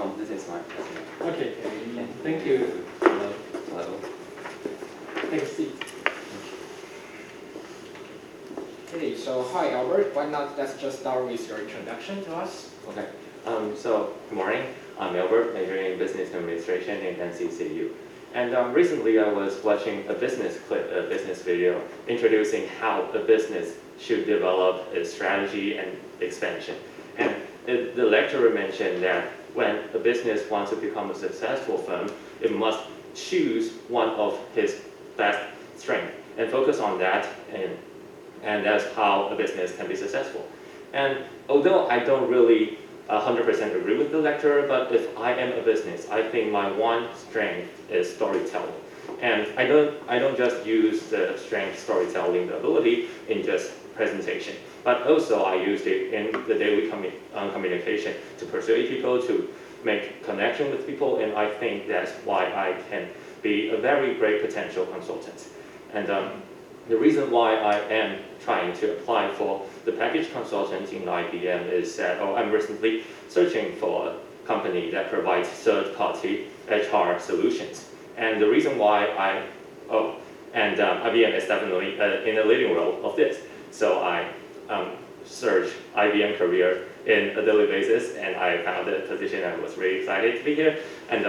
This is my presentation. Okay, thank you. Hello. Take a seat. Okay, so hi Albert, why not let's just start with your introduction to us? Okay. So good morning. I'm Albert, majoring in business administration in NCCU. And recently I was watching a business clip, a business video, introducing how a business should develop its strategy and expansion. And the lecturer mentioned that when a business wants to become a successful firm, it must choose one of his best strengths and focus on that, and that's how a business can be successful. And although I don't really 100% agree with the lecturer, but if I am a business, I think my one strength is storytelling. And I don't just use the strength storytelling, the ability in just presentation, but also I used it in the daily communication to persuade people, to make connection with people, and I think that's why I can be a very great potential consultant. And the reason why I am trying to apply for the package consultant in IBM is that I'm recently searching for a company that provides third-party HR solutions. And the reason why IBM is definitely in the leading role of this. So I searched IBM career in a daily basis, and I found a position I was really excited to be here. And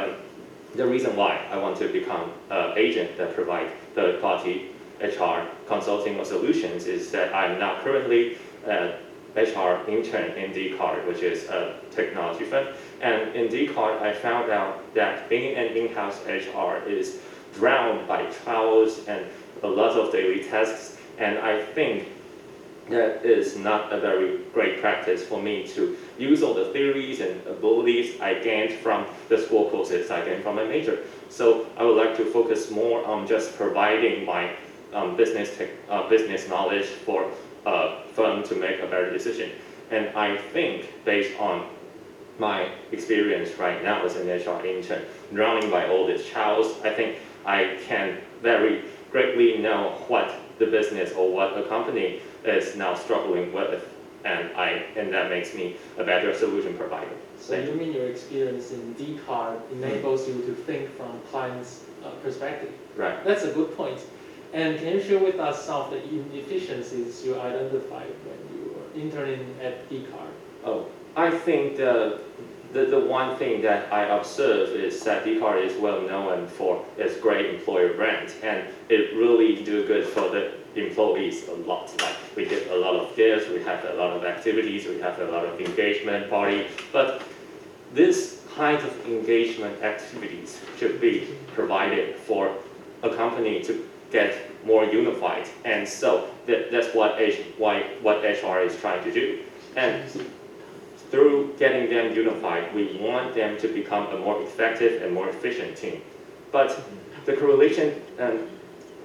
the reason why I want to become an agent that provides third-party HR consulting or solutions is that I'm now currently an HR intern in Dcard, which is a technology firm. And in Dcard, I found out that being an in-house HR is drowned by trials and a lot of daily tasks. And I think that is not a very great practice for me to use all the theories and abilities I gained from the school courses I gained from my major. So I would like to focus more on just providing my business knowledge for a firm to make a better decision. And I think based on my experience right now as an HR intern, drowning by all these trials, I think I can very greatly know what the business or what a company is now struggling with, and that makes me a better solution provider. So you mean your experience in Dcard enables you to think from client's perspective? Right. That's a good point. And can you share with us some of the inefficiencies you identified when you were interning at Dcard? Oh, I think the one thing that I observe is that Dcard is well known for its great employer brand, and it really do good for the employees a lot. Like we get a lot of gifts, we have a lot of activities, we have a lot of engagement party, but this kind of engagement activities should be provided for a company to get more unified, and so that's what HR is trying to do. And through getting them unified, we want them to become a more effective and more efficient team. But the correlation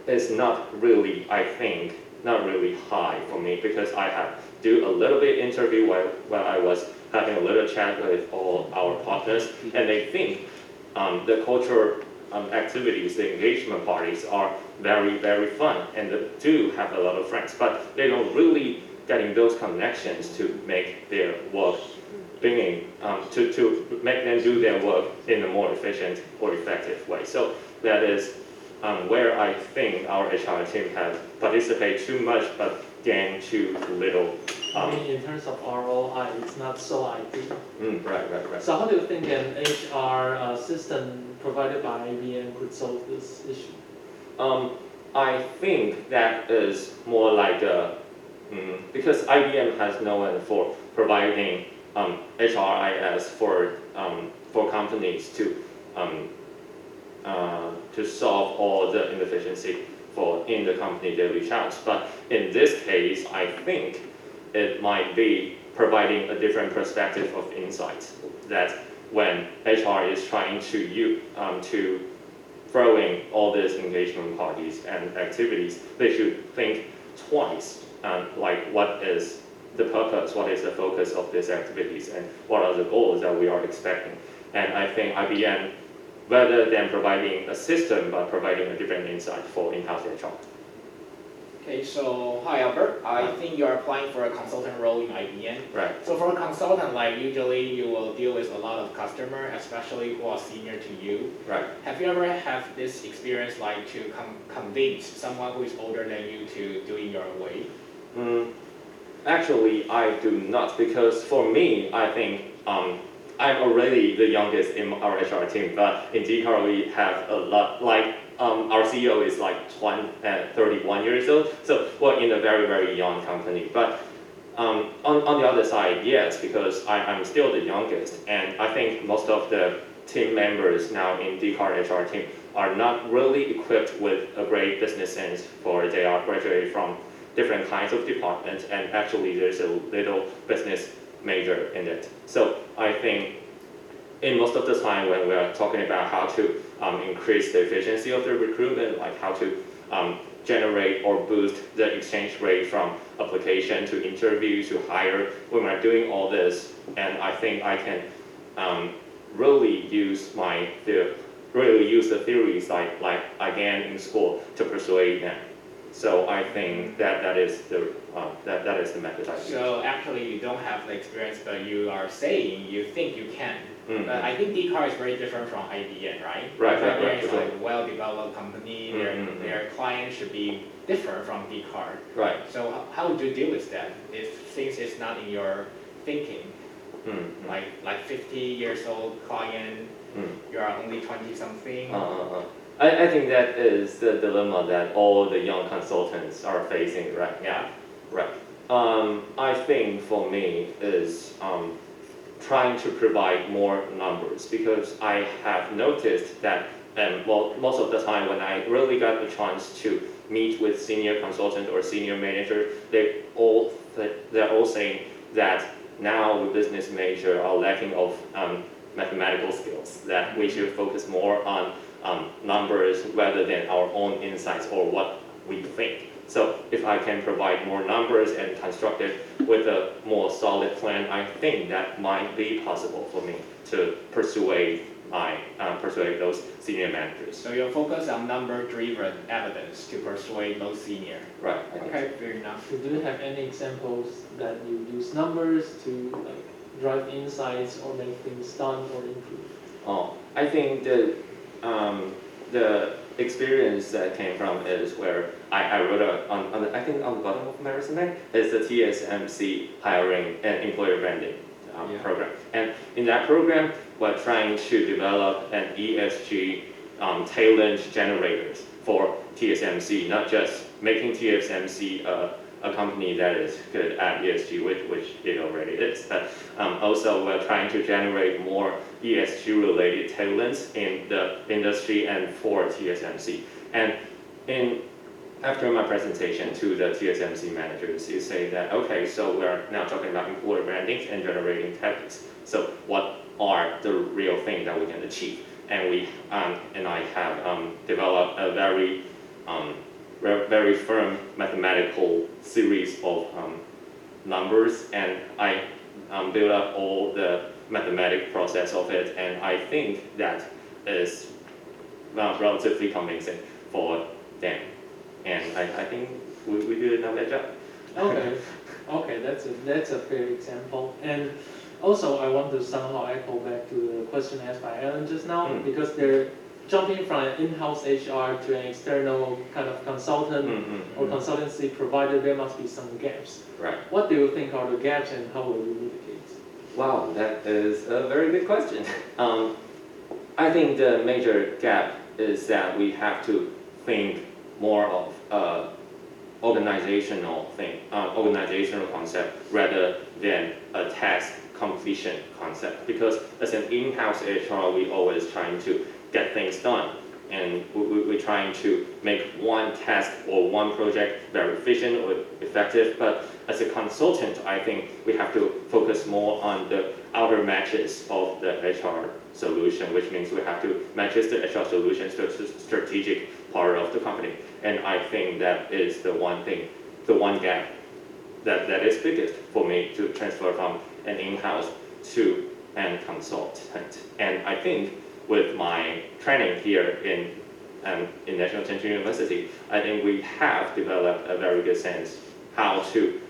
is not really, I think, not really high for me, because I have do a little bit interview while I was having a little chat with all our partners, and they think the culture activities, the engagement parties are very, very fun, and they do have a lot of friends, but they don't really getting those connections to make their work to make them do their work in a more efficient or effective way. So that is where I think our HR team has participated too much but gained too little. I mean, in terms of ROI, it's not so ideal. Right. So how do you think an HR system provided by IBM could solve this issue? I think that is more like because IBM has known for providing HRIS for companies to solve all the inefficiency in the company daily challenge. But in this case, I think it might be providing a different perspective of insights, that when HR is trying to throwing all these engagement parties and activities, they should think twice, like what is the purpose, what is the focus of these activities, and what are the goals that we are expecting. And I think IBM, rather than providing a system, but providing a different insight for in-house HR. Okay, so hi Albert. I Hi. think you are applying for a consultant role in IBM. Right. So for a consultant, like usually you will deal with a lot of customer, especially who are senior to you. Right. Have you ever had this experience like to convince someone who is older than you to do it your way? Actually, I do not, because for me, I think I'm already the youngest in our HR team, but in DCAR we have a lot, like our CEO is like 31 years old, so we're in a very, very young company. But on the other side, yes, because I'm still the youngest, and I think most of the team members now in DCAR HR team are not really equipped with a great business sense, for they are graduated from different kinds of departments, and actually there's a little business major in it. So I think in most of the time when we are talking about how to increase the efficiency of the recruitment, like how to generate or boost the exchange rate from application to interview to hire, when we're doing all this, and I think I can really use the theories like again in school to persuade them. So I think that is the method I use. So actually you don't have the experience, but you are saying you think you can. But I think DCAR is very different from IBM, right? Right. IBM is like a well-developed company. Their clients should be different from DCAR. Right. So how would you deal with that if things is not in your thinking? Like 50 years old client, you are only 20 something. I think that is the dilemma that all the young consultants are facing right now. Right. I think for me is trying to provide more numbers, because I have noticed that most of the time when I really got the chance to meet with senior consultant or senior manager, they're all saying that now the business major are lacking of mathematical skills, that we should focus more on numbers rather than our own insights or what we think. So if I can provide more numbers and construct it with a more solid plan, I think that might be possible for me to persuade those senior managers. So you're focused on number-driven evidence to persuade those senior. Right. Okay, fair enough. So do you have any examples that you use numbers to like drive insights or make things done or improve? I think the experience that came from is where I wrote I think on the bottom of my resume is the TSMC hiring and employer branding program. And in that program, we're trying to develop an ESG talent generators for TSMC, not just making TSMC a company that is good at ESG, which it already is, but also we're trying to generate more ESG related talents in the industry and for TSMC. And after my presentation to the TSMC managers, you say that, okay, so we're now talking about employer branding and generating talents. So what are the real things that we can achieve? And I have developed a very firm mathematical series of numbers, and I built up all the mathematic process of it, and I think that is relatively convincing for them. And I think we did a nice job. Okay, that's a fair example. And also, I want to somehow echo back to the question asked by Alan just now, because they're jumping from an in-house HR to an external kind of consultant or consultancy provider. There must be some gaps. Right. What do you think are the gaps, and how will you mitigate? Wow, that is a very good question. I think the major gap is that we have to think more of organizational concept rather than a task completion concept. Because as an in-house HR, we always trying to get things done, and we're trying to make one task or one project very efficient or effective. But as a consultant, I think we have to focus more on the outer matches of the HR solution, which means we have to match the HR solutions to the strategic part of the company. And I think that is the one gap that is biggest for me to transfer from an in-house to an consultant. And I think with my training here in in National Chengchi University, I think we have developed a very good sense how to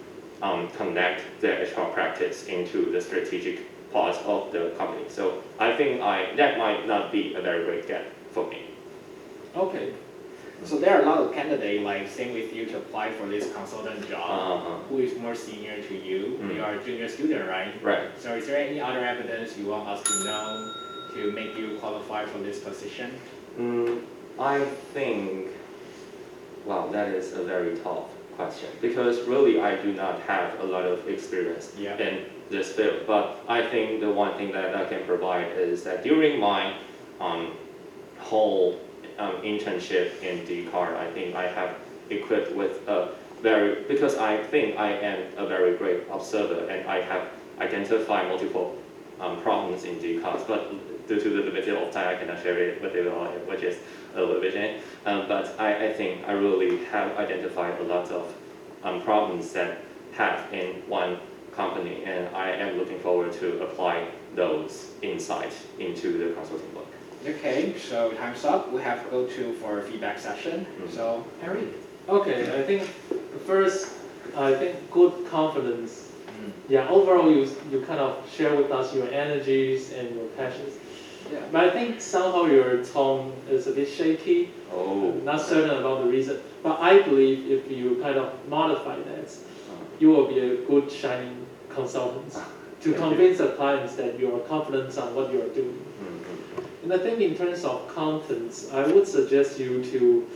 connect the HR practice into the strategic part of the company. So I think that might not be a very great gap for me. Okay. So there are a lot of candidates like same with you to apply for this consultant job. Who is more senior to you? You are a junior student, right? Right. So is there any other evidence you want us to know to make you qualify for this position? I think, wow, that is a very tough question because really I do not have a lot of experience in this field. But I think the one thing that I can provide is that during my whole internship in DCAR, I think I have equipped with because I think I am a very great observer and I have identified multiple problems in DCARs, but due to the limited of time, I cannot share it with you all, which is a little bit. But I think I really have identified a lot of problems that have in one company, and I am looking forward to apply those insights into the consulting work. Okay, so time's up. We have to go for a feedback session. So, Harry. Okay, I think first, good confidence. Yeah, overall you kind of share with us your energies and your passions. Yeah. But I think somehow your tone is a bit shaky. Oh. Not certain about the reason. But I believe if you kind of modify that, you will be a good shining consultant to convince the clients that you are confident on what you are doing. And I think in terms of contents, I would suggest you to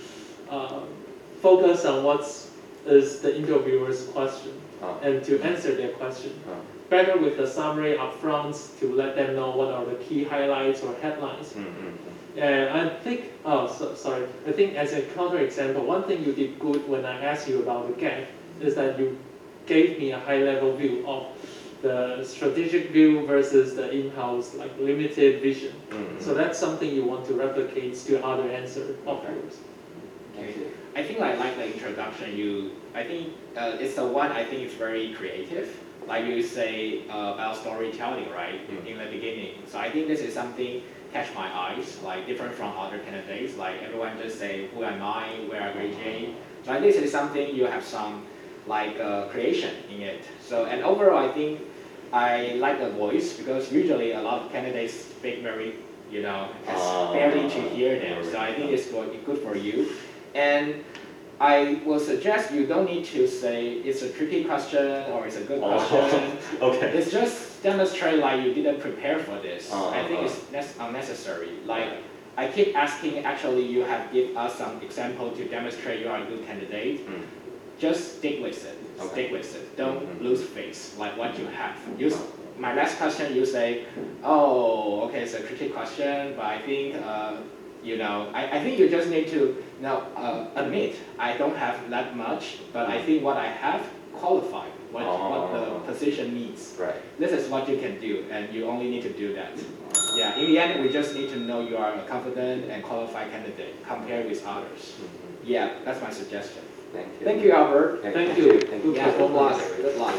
focus on what is the interviewer's question and to answer their question. Better with the summary up front to let them know what are the key highlights or headlines. And I think, I think as a counterexample, one thing you did good when I asked you about the gap is that you gave me a high-level view of the strategic view versus the in-house like limited vision. So that's something you want to replicate to other answer of yours. Okay. I think I like the introduction. I think it's the one I think is very creative. Like you say about storytelling, right, in the beginning. So I think this is something catch my eyes, like different from other candidates. Like everyone just say, who am I, where are grade? So this is something you have some like creation in it. So and overall, I think I like the voice because usually a lot of candidates speak very, it's barely to hear them. So I think it's good for you. And I will suggest you don't need to say it's a tricky question or it's a good question. Okay. It's just demonstrate like you didn't prepare for this. I think it's unnecessary. Like I keep asking, actually you have give us some example to demonstrate you are a good candidate. Just stick with it. Stick with it. Don't lose face like what you have. My last question you say, oh, okay, it's a tricky question, but I think I think you just need to admit I don't have that much, but I think what I have qualified what the position needs. Right. This is what you can do, and you only need to do that. Yeah. In the end, we just need to know you are a confident and qualified candidate compared with others. Yeah, that's my suggestion. Thank you. Thank you, Albert. Thank you. Thank you. Yeah, good luck. Good luck.